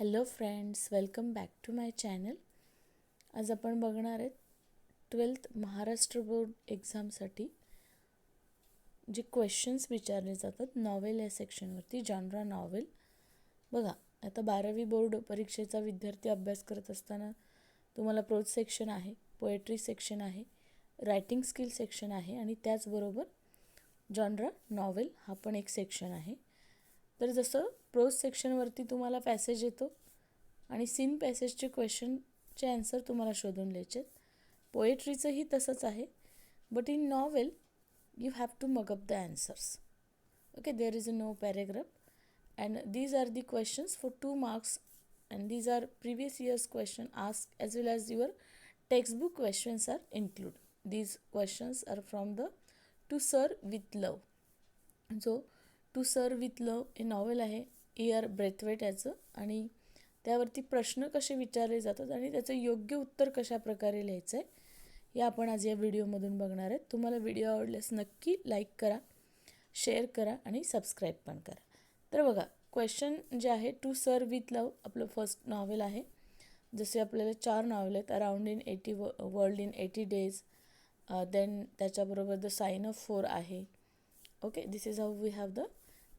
Hello friends, welcome back to my channel. आज आपण बघणार आहेत 12th महाराष्ट्र बोर्ड एक्झामसाठी जे क्वेश्चन्स विचारले जातात नॉवेल या सेक्शनवरती. Genre novel. बघा, आता 12वी बोर्ड परीक्षेचा विद्यार्थी अभ्यास करत असताना तुम्हाला प्रोज सेक्शन आहे, पोएट्री सेक्शन आहे, रायटिंग स्किल सेक्शन आहे आणि त्याचबरोबर जॉनरा नॉवेल हा पण एक सेक्शन आहे. तर जसं प्रोज सेक्शनवरती तुम्हाला पॅसेज येतो आणि सीन पॅसेजचे क्वेश्चनचे आन्सर तुम्हाला शोधून लिहायचे आहेत. पोएट्रीचंही तसंच आहे, but in novel you have to mug up the answers. Okay, there is no paragraph and these are the questions for 2 marks and these are previous year's question asked as well as your textbook questions are included. These questions are from the To Sir with Love. जो to sir with लव हे novel आहे E.R. Brathwaite याचं, आणि त्यावरती प्रश्न कसे विचारले जातात आणि त्याचं योग्य उत्तर कशा प्रकारे लिहायचं आहे हे आपण आज या व्हिडिओमधून बघणार आहेत. तुम्हाला व्हिडिओ आवडल्यास नक्की लाईक करा, शेअर करा आणि सबस्क्राईब पण करा. तर बघा, क्वेश्चन जे आहे टू सर विथ लव आपलं फर्स्ट नॉवेल आहे. जसे आपल्याला 4 नॉवेल आहेत. Around in 80 world in 80 days, then त्याच्याबरोबर द साइन ऑफ 4 आहे. Okay, this is how we have the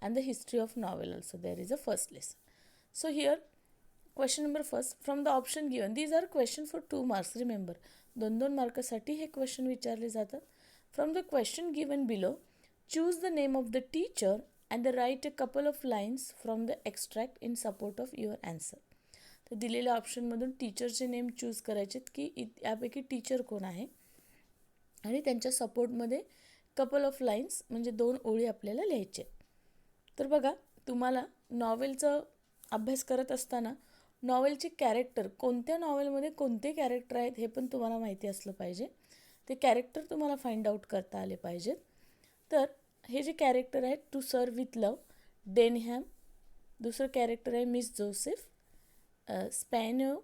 and the history of novel also. There is a first lesson. So here question number first from the option given. These are question for 2 marks. Remember, 2 मार्कासाठी हे question विचारले जातात. From the question given below, choose the name of the teacher and write a couple of lines from the extract in support of your answer. तर दिलेल्या ऑप्शनमधून टीचरचे name choose करायचेत की यापैकी teacher कोण आहे आणि त्यांच्या सपोर्टमध्ये कपल ऑफ लाईन्स म्हणजे 2 ओळी आपल्याला लिहायचे. तर बघा, तुम्हाला नॉवेलचा अभ्यास करत असताना नॉवेलचे कॅरेक्टर, कोणत्या नॉवेलमध्ये कोणते कॅरेक्टर आहेत हे पण तुम्हाला माहिती असलं पाहिजे. ते कॅरेक्टर तुम्हाला फाइंड आउट करता आले पाहिजेत. तर हे जे कॅरेक्टर आहेत to sir with love, Denham. दुसरं कॅरेक्टर आहे miss Joseph, Spano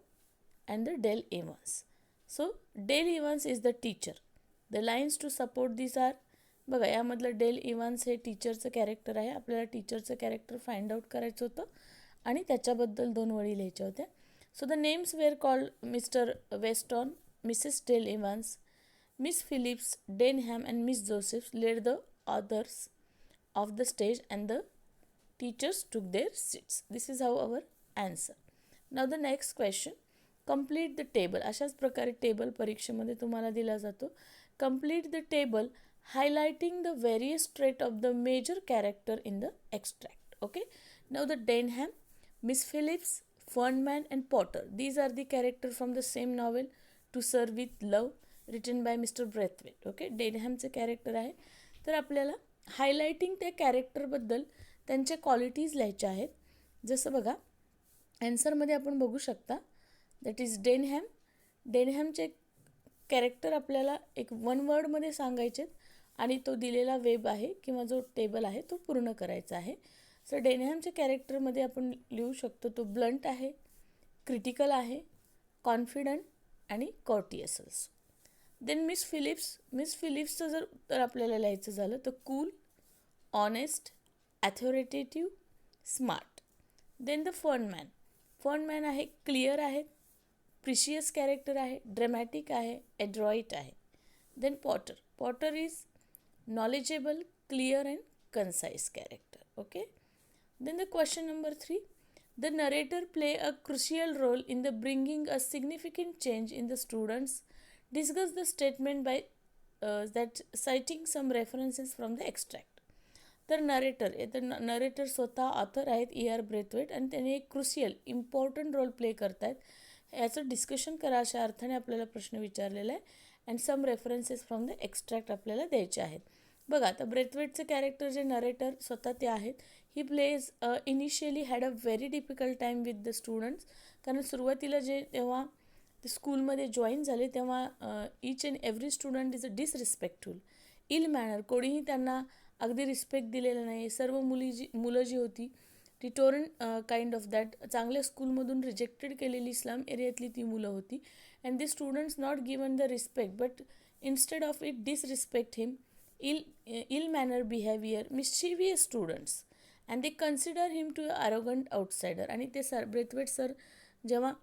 and the Dale Evans. So Dale Evans is the teacher. The lines to support this are. बघा, यामधलं डेल इव्हान्स हे टीचरचं कॅरेक्टर आहे. आपल्याला टीचरचं कॅरेक्टर फाइंड आउट करायचं होतं आणि त्याच्याबद्दल 2 ओळी लिहायच्या होत्या. So the names were called mister Weston, missus Dale Evans, miss Phillips, Denham and miss Joseph led the authors of the stage and the teachers took their seats. This is how our answer. Now the next question, complete the table. अशाच प्रकारे table परीक्षेमध्ये तुम्हाला दिला जातो. Complete the table highlighting the various traits of the major character in the extract. Okay, now the Denham, Miss Phillips, Fernman and Potter, these are the character from the same novel To Sir with Love written by Mr. Braithwaite. Okay, Denhamचे character आहे. तर आपल्याला highlighting त्या कॅरेक्टरबद्दल त्यांच्या qualities लिहायच्या आहेत. जसं बघा, ॲन्सरमध्ये आपण बघू शकता, दॅट इज डेनहॅम. डेनहॅमचे कॅरेक्टर आपल्याला एक 1 वर्डमध्ये सांगायचे आणि तो दिलेला वेब आहे किंवा जो टेबल आहे तो पूर्ण करायचा आहे. सो डेनहॅमच्या कॅरेक्टरमध्ये आपण लिहू शकतो तो ब्लंट आहे, क्रिटिकल आहे, कॉन्फिडंट आणि कॉर्टियस असो. देन मिस फिलिप्सचं जर उत्तर आपल्याला लिहायचं झालं तर cool, honest, authoritative, smart. Then the Fernman आहे, क्लिअर आहे, प्रिशियस कॅरेक्टर आहे, ड्रॅमॅटिक आहे, एड्रॉइट आहे. Then Potter is knowledgeable, clear and concise character. Okay, then the question number 3, the narrator play a crucial role in the bringing a significant change in the students. Discuss the statement by that citing some references from the extract. तर narrator स्वतः author आहेत E.R. Brathwaite आणि त्यांनी एक crucial important role play करतायत. याचं discussion करा अशा अर्थाने आपल्याला प्रश्न विचारलेला आहे. And some references from the extract आपल्याला द्यायचे आहेत. बघा, आता ब्रेथवेटचं कॅरेक्टर जे नरेटर स्वतः ते आहेत. He plays initially had a very difficult time with the students. कारण सुरुवातीला तेव्हा ते स्कूलमध्ये जॉईन झाले तेव्हा each and every student is a disrespectful, ill manner. कोणीही त्यांना अगदी रिस्पेक्ट दिलेला नाही. सर्व मुलं जी होती ती टोरंट काइंड ऑफ दॅट, चांगल्या स्कूलमधून रिजेक्टेड केलेली स्लम एरियातली ती मुलं होती. And the students not given the respect, but instead of it disrespect him, ill manner behavior, mischievous students and they consider him to an arrogant outsider. आणि ते sir Brathwaite sir जेव्हा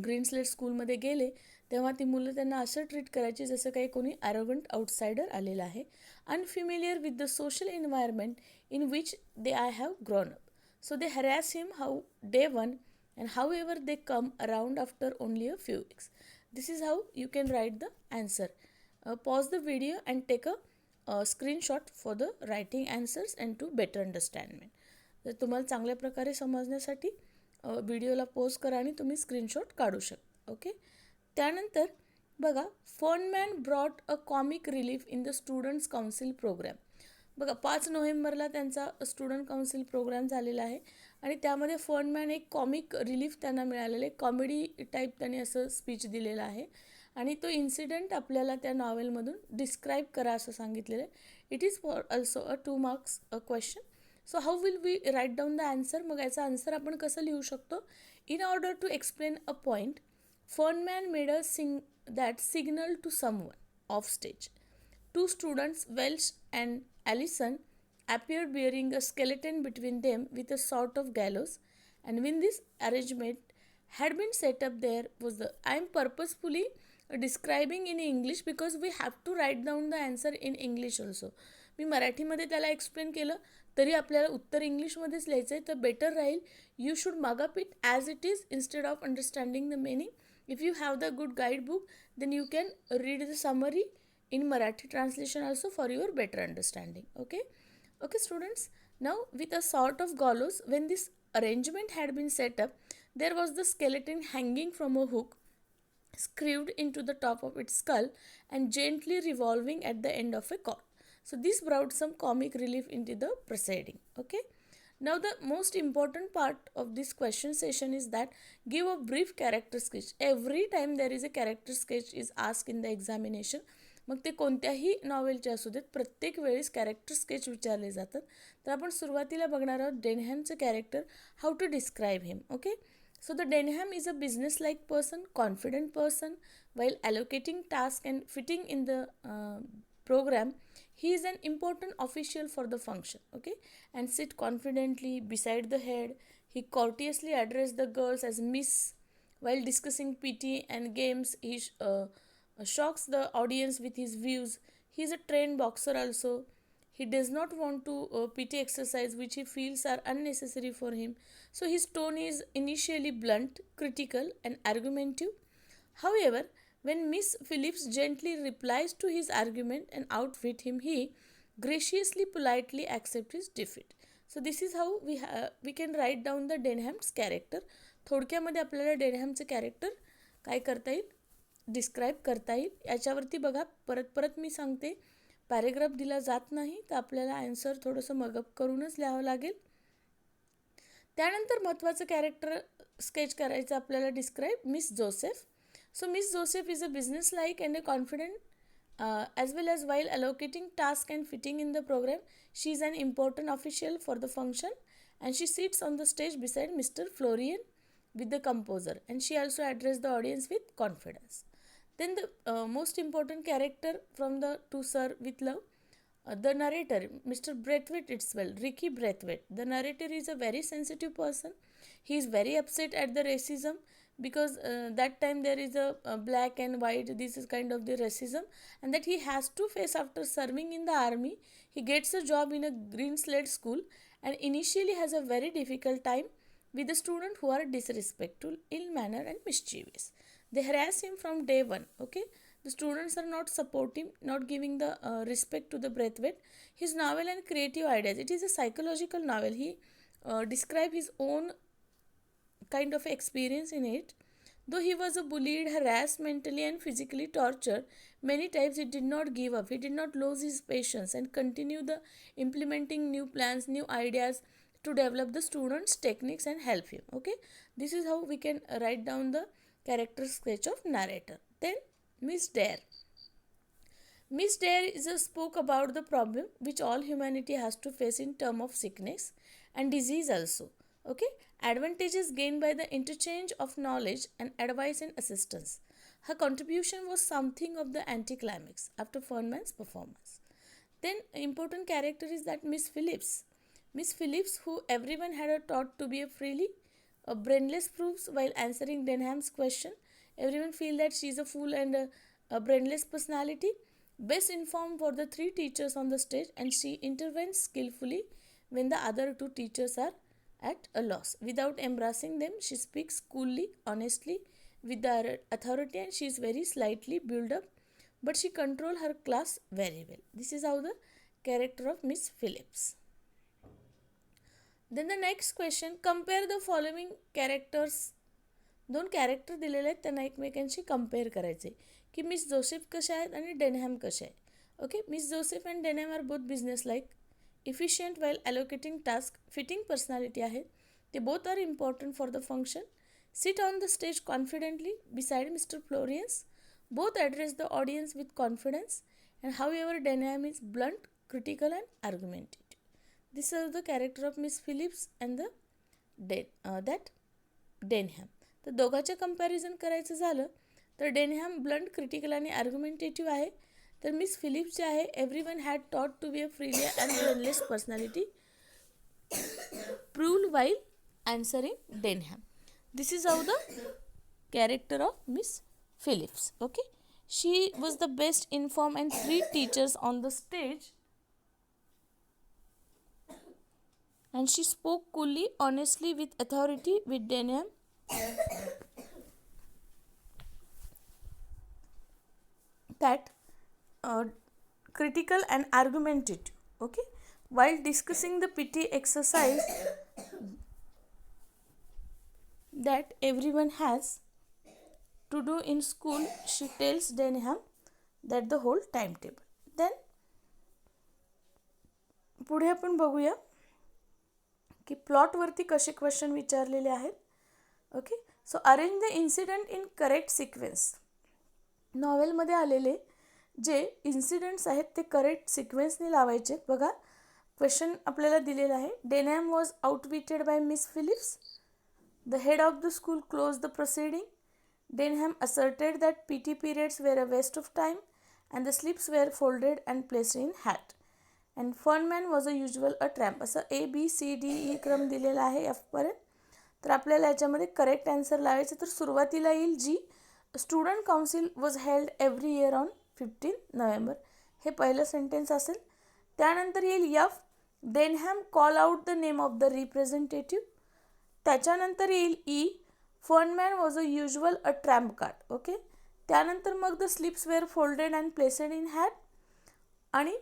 green slate स्कूलमध्ये गेले तेव्हा ती मुलं त्यांना असं ट्रीट करायची जसं काही कोणी ॲरोगंट आउटसायडर आलेला आहे, unfamiliar with the social environment in which they I have grown up. So they harass him how day one, and however they come around after only a few weeks. This is how you can write the answer. Pause the video and take a screenshot for the writing answers and to better understandment. जर तुम्हाला चांगल्या प्रकारे समजण्यासाठी व्हिडिओला pause करा आणि तुम्ही screenshot काढू शकता. ओके. त्यानंतर बघा, Fernman brought a comic relief in the students council programme. बघा 5 नोव्हेंबरला त्यांचा स्टुडंट काउन्सिल प्रोग्राम झालेला आहे आणि त्यामध्ये फनमॅन एक कॉमिक रिलीफ त्यांना मिळालेलं आहे. कॉमेडी टाईप त्यांनी असं स्पीच दिलेलं आहे आणि तो इन्सिडेंट आपल्याला त्या नॉवेलमधून डिस्क्राईब करा असं सांगितलेलं आहे. It is for also a 2 marks question. So how will we write down the answer. मग याचा आन्सर आपण कसं लिहू शकतो. In order to explain a point, Fernman made a that signal to someone off stage. 2 students, Welsh and Allison, appeared bearing a skeleton between them with a sort of gallows, and when this arrangement had been set up, there was the, I am purposefully describing in English because we have to write down the answer in English also. मी मराठीमध्ये त्याला explain केलं तरी आपल्याला उत्तर इंग्लिशमध्येच लिहायचं आहे तर बेटर राहील. You should mug up it as it is instead of understanding the meaning. If you have the good guidebook, then you can read the summary in Marathi translation also for your better understanding. Okay students. Now with a sort of gallows, when this arrangement had been set up, there was the skeleton hanging from a hook screwed into the top of its skull and gently revolving at the end of a cord. So this brought some comic relief into the proceeding. Okay. Now the most important part of this question session is that give a brief character sketch. Every time there is a character sketch is asked in the examination. मग ते कोणत्याही नॉवेलचे असू देत, प्रत्येक वेळेस character sketch विचारले जातात. तर आपण सुरुवातीला बघणार आहोत डेनहॅमचं character, how to describe him. Okay. So the Denham is a business like person, confident person. while allocating tasks and fitting in the program, he is an important official for the function. Okay. And sit confidently beside the head. He courteously addressed the girls as miss. While discussing PT and games, he shocks the audience with his views. He is a trained boxer also. He does not want to PT exercise which he feels are unnecessary for him. So his tone is initially blunt, critical and argumentative. However, when Miss Phillips gently replies to his argument and outwit him, he graciously, politely accepts his defeat. So this is how we can write down the Denham's character. थोडक्यामध्ये आपल्याला डेनहॅमचं character काय करता येईल, describe करता येईल. याच्यावरती बघा, परत मी सांगते, पॅरेग्राफ दिला जात नाही तर आपल्याला आन्सर थोडंसं मगअप करूनच लिहावं लागेल. त्यानंतर महत्त्वाचं कॅरेक्टर स्केच करायचं आपल्याला describe miss Joseph. So Miss Joseph is a business-like and a confident, as well as while allocating tasks and fitting in the program, she is an important official for the function, and she sits on the stage beside Mr. Florian with the composer, and she also addresses the audience with confidence. Then the most important character from the To Sir with Love, the narrator, Mr. Braithwaite itself, Ricky Braithwaite. The narrator is a very sensitive person. He is very upset at the racism because that time there is a black and white, this is kind of the racism, and that he has to face after serving in the army. He gets a job in a green slate school and initially has a very difficult time with the students who are disrespectful, ill mannered and mischievous. They harass him from day one. Okay. The students are not supporting, not giving the respect to the Braithwaite. His novel and creative ideas, it is a psychological novel. He describes his own kind of experience in it. Though he was bullied, harassed, mentally and physically tortured many times, he did not give up. He did not lose his patience and continue the implementing new plans, new ideas to develop the students' techniques and help him. Okay, this is how we can write down the character sketch of narrator. Then Miss Dare. Miss Dare spoke about the problem which all humanity has to face in terms of sickness and disease also. Okay, advantages gained by the interchange of knowledge and advice and assistance. Her contribution was something of the anticlimax after Feynman's performance. Then important character is that Miss Phillips. Miss Phillips, who everyone had taught to be a freely a brainless proves while answering Denham's question. Everyone feel that she is a fool and a brainless personality. Best informed for the three teachers on the stage, and she intervenes skillfully when the other two teachers are at a loss. Without embarrassing them, she speaks coolly, honestly, with the authority, and she is very slightly built up, but she controls her class very well. This is how the character of Miss Phillips. Then the next question, compare the following characters. दोन character दिलेले आहेत, त्यांना एकमेकांशी compare करायचे की miss Joseph कशा आहेत आणि डेनहॅम कशा आहे. Okay, miss Joseph and Denham are both business like, efficient while allocating task, fitting personality आहे. ते both are important for the function, sit on the stage confidently beside mister Florians, both address the audience with confidence, and however Denham is blunt, critical and argumentative. This is the character of Miss Phillips and that Denham. तर दोघांचे comparison करायचं झालं तर डेनहॅम blunt, critical आणि आर्ग्युमेंटेटिव्ह आहे, तर miss Phillips जे आहे every one had thought to be a freely and brainless personality proved while answering Denham. This is how the character of Miss Phillips. Okay, she was the best informed and three teachers on the stage, and she spoke coolly, honestly, with authority. With Denham, that critical and argumentative. Okay, while discussing the PT exercise that everyone has to do in school, she tells Denham that the whole timetable. Then पुढे आपण बघूया की प्लॉटवरती कसे question विचारलेले आहेत. Okay, so arrange the incident in correct sequence. नॉवेलमध्ये आलेले जे इन्सिडेंट्स आहेत ते करेक्ट सिक्वेन्सने लावायचे. बघा, क्वेश्चन आपल्याला दिलेला आहे. Denham was outwitted by miss Phillips. The head of the school closed the proceeding. Denham asserted that PT periods were a waste of time and the slips were folded and placed in hat. And Funman was a usual a tramp. असं ABCDE क्रम दिलेला आहे F पर्यंत. तर आपल्याला याच्यामध्ये correct answer लावायचं. तर सुरुवातीला येईल जी student council was held every year on 15 November. हे पहिलं सेंटेन्स असेल. त्यानंतर येईल F, Denham call out the name of the representative. त्याच्यानंतर येईल E, Fernman was a usual a trump card. Okay, त्यानंतर मग the slips were folded and placed in hat. आणि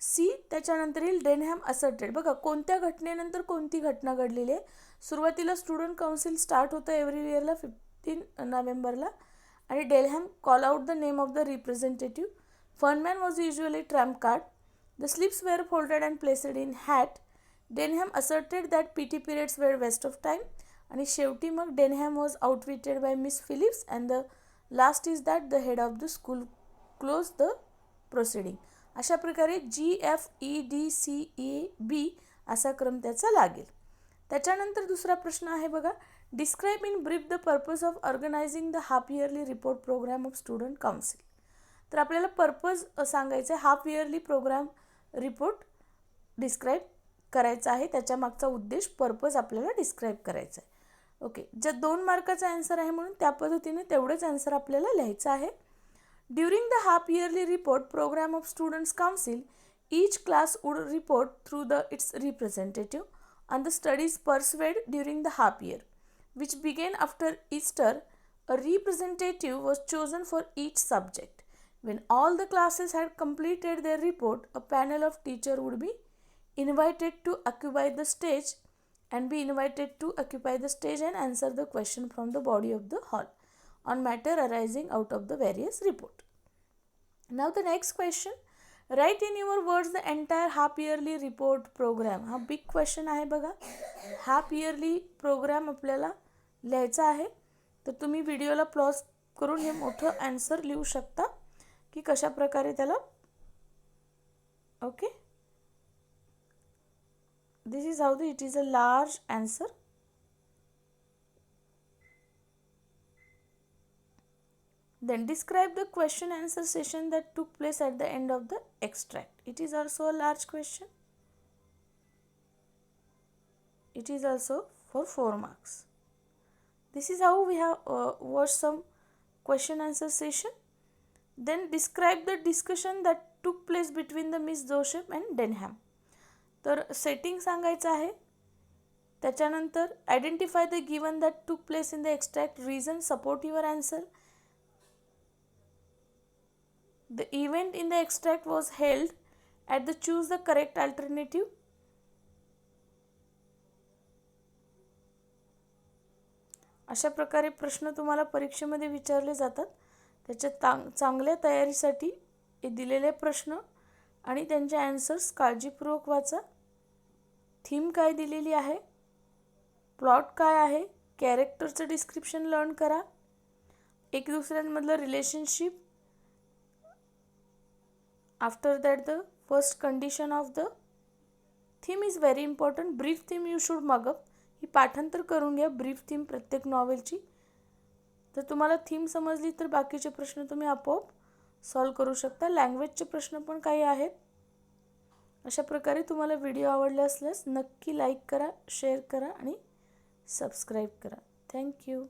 सी, त्याच्यानंतर येईल डेनहॅम असर्टेड. बघा, कोणत्या घटनेनंतर कोणती घटना घडलेली आहे. सुरुवातीला स्टुडंट काउन्सिल स्टार्ट होतं एव्हरी इयरला 15 नोव्हेंबरला, आणि Denham call out the name of the representative. Fernman was usually trump card. The slips were folded and placed in hat. Denham asserted that PT periods were waste of time. आणि शेवटी मग Denham was outwitted by Miss Phillips, and the last is that the head of the school closed the proceeding. अशा प्रकारे GFEDCEB असा क्रम त्याचा लागेल. त्याच्यानंतर दुसरा प्रश्न आहे बघा, describe in brief the purpose of organising the half yearly report programme of student council. तर आपल्याला पर्पज सांगायचं आहे. Half yearly programme report describe करायचा आहे. त्याच्या मागचा उद्देश, पर्पज आपल्याला डिस्क्राईब करायचा आहे. ओके, ज्या 2 मार्काचा आन्सर आहे म्हणून त्या पद्धतीने तेवढंच आन्सर आपल्याला लिहायचं आहे. During the half yearly report programme of students council, each class would report through the its representative on the studies pursued during the half year, which began after Easter. A representative was chosen for each subject. When all the classes had completed their report, a panel of teacher would be invited to occupy the stage and answer the question from the body of the hall on matter arising out of the various report. Now the next question, write in your words the entire half yearly report program. हा big question आहे बघा. Half yearly programme आपल्याला लिहायचा आहे. तर तुम्ही व्हिडिओला pause करून हे मोठं आन्सर लिहू शकता की कशा प्रकारे त्याला. Okay, this is how it is a large answer. Then describe the question answer session that took place at the end of the extract. It is also a large question. It is also for 4 marks. This is how we have watched some question answer session. Then describe the discussion that took place between the Miss Joseph and Denham. तर setting सांगायचं आहे. त्याच्यानंतर identify the given that टूक place in the extract reason support your answer. The event in the extract was held at the choose the correct alternative. अशा प्रकारे प्रश्न तुम्हाला परीक्षेमध्ये विचारले जातात. त्याच्या चांगल्या तयारीसाठी हे दिलेले प्रश्न आणि त्यांचे आन्सर्स काळजीपूर्वक वाचा. थीम काय दिलेली आहे, प्लॉट काय आहे, कॅरेक्टरचं डिस्क्रिप्शन लर्न करा, एक दुसऱ्यांमधलं relationship. After that the first condition of the theme is very important. Brief theme you should mug up. ही पाठांतर करून घ्या ब्रीफ थीम प्रत्येक नॉवेलची. तर तुम्हाला थीम समजली तर बाकीचे प्रश्न तुम्ही आपोआप सॉल्व करू शकता. लँग्वेजचे प्रश्न पण काही आहेत. अशा प्रकारे तुम्हाला व्हिडिओ आवडला असल्यास नक्की लाईक करा, शेअर करा आणि सबस्क्राईब करा. थँक्यू.